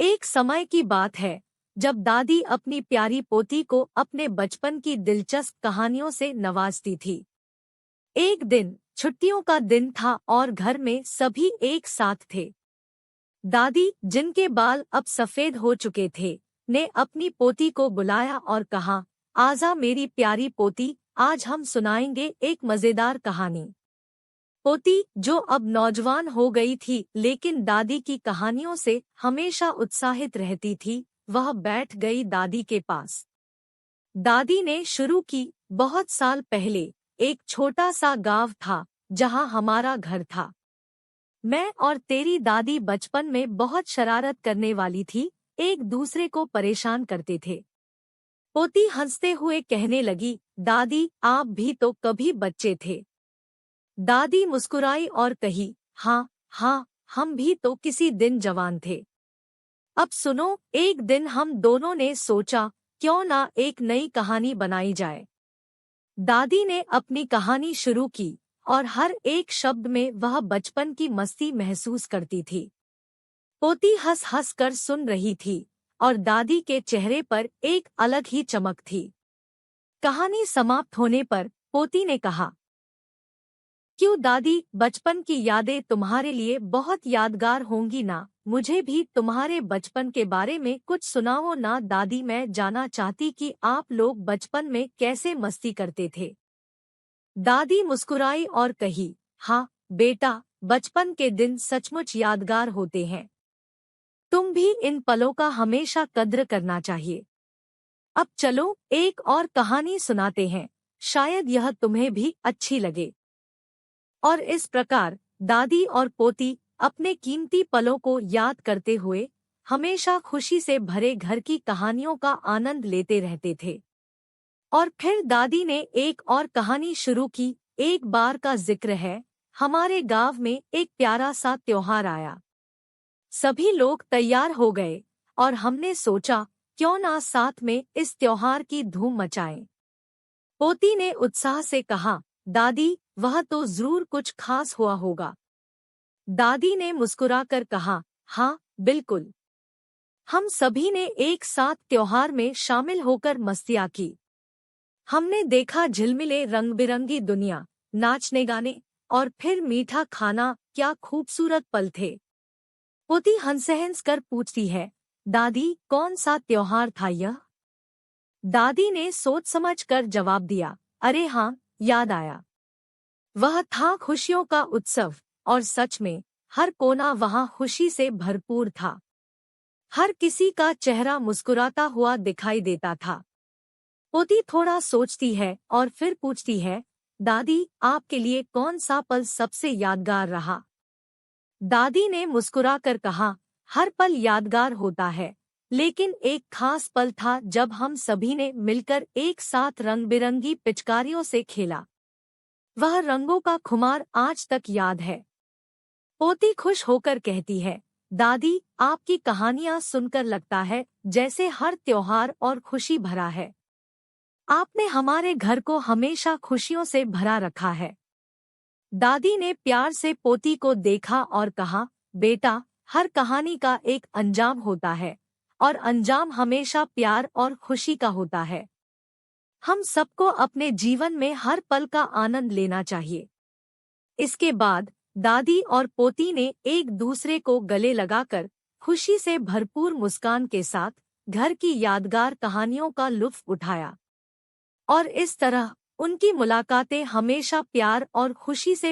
एक समय की बात है जब दादी अपनी प्यारी पोती को अपने बचपन की दिलचस्प कहानियों से नवाजती थी। एक दिन छुट्टियों का दिन था और घर में सभी एक साथ थे। दादी, जिनके बाल अब सफेद हो चुके थे, ने अपनी पोती को बुलाया और कहा, आजा मेरी प्यारी पोती, आज हम सुनाएंगे एक मजेदार कहानी। पोती, जो अब नौजवान हो गई थी लेकिन दादी की कहानियों से हमेशा उत्साहित रहती थी, वह बैठ गई दादी के पास। दादी ने शुरू की, बहुत साल पहले एक छोटा सा गांव था जहां हमारा घर था। मैं और तेरी दादी बचपन में बहुत शरारत करने वाली थी, एक दूसरे को परेशान करते थे। पोती हंसते हुए कहने लगी, दादी आप भी तो कभी बच्चे थे। दादी मुस्कुराई और कही, हाँ हाँ, हम भी तो किसी दिन जवान थे। अब सुनो, एक दिन हम दोनों ने सोचा, क्यों ना एक नई कहानी बनाई जाए। दादी ने अपनी कहानी शुरू की और हर एक शब्द में वह बचपन की मस्ती महसूस करती थी। पोती हंस हंस कर सुन रही थी और दादी के चेहरे पर एक अलग ही चमक थी। कहानी समाप्त होने पर पोती ने कहा, क्यों दादी, बचपन की यादें तुम्हारे लिए बहुत यादगार होंगी ना। मुझे भी तुम्हारे बचपन के बारे में कुछ सुनाओ ना दादी, मैं जानना चाहती कि आप लोग बचपन में कैसे मस्ती करते थे। दादी मुस्कुराई और कही, हाँ बेटा, बचपन के दिन सचमुच यादगार होते हैं। तुम भी इन पलों का हमेशा कद्र करना चाहिए। अब चलो एक और कहानी सुनाते हैं, शायद यह तुम्हें भी अच्छी लगे। और इस प्रकार दादी और पोती अपने कीमती पलों को याद करते हुए हमेशा खुशी से भरे घर की कहानियों का आनंद लेते रहते थे। और फिर दादी ने एक और कहानी शुरू की। एक बार का जिक्र है, हमारे गांव में एक प्यारा सा त्योहार आया। सभी लोग तैयार हो गए और हमने सोचा, क्यों ना साथ में इस त्योहार की धूम मचाएं। पोती ने उत्साह से कहा, दादी वह तो जरूर कुछ खास हुआ होगा। दादी ने मुस्कुराकर कहा, हाँ बिल्कुल। हम सभी ने एक साथ त्योहार में शामिल होकर मस्तियाँ की। हमने देखा झिलमिले रंग बिरंगी दुनिया, नाचने गाने और फिर मीठा खाना, क्या खूबसूरत पल थे। पोती हंस कर पूछती है, दादी कौन सा त्योहार था यह। दादी ने सोच समझ कर जवाब दिया, अरे हाँ, याद आया। वह था खुशियों का उत्सव, और सच में हर कोना वहाँ खुशी से भरपूर था। हर किसी का चेहरा मुस्कुराता हुआ दिखाई देता था। पोती थोड़ा सोचती है और फिर पूछती है, दादी आपके लिए कौन सा पल सबसे यादगार रहा। दादी ने मुस्कुराकर कहा, हर पल यादगार होता है, लेकिन एक खास पल था जब हम सभी ने मिलकर एक साथ रंग बिरंगी पिचकारियों से खेला। वह रंगों का खुमार आज तक याद है। पोती खुश होकर कहती है, दादी आपकी कहानियां सुनकर लगता है जैसे हर त्योहार और खुशी भरा है। आपने हमारे घर को हमेशा खुशियों से भरा रखा है। दादी ने प्यार से पोती को देखा और कहा, बेटा, हर कहानी का एक अंजाम होता है और अंजाम हमेशा प्यार और खुशी का होता है। हम सबको अपने जीवन में हर पल का आनंद लेना चाहिए। इसके बाद दादी और पोती ने एक दूसरे को गले लगाकर खुशी से भरपूर मुस्कान के साथ घर की यादगार कहानियों का लुत्फ उठाया। और इस तरह उनकी मुलाकातें हमेशा प्यार और खुशी से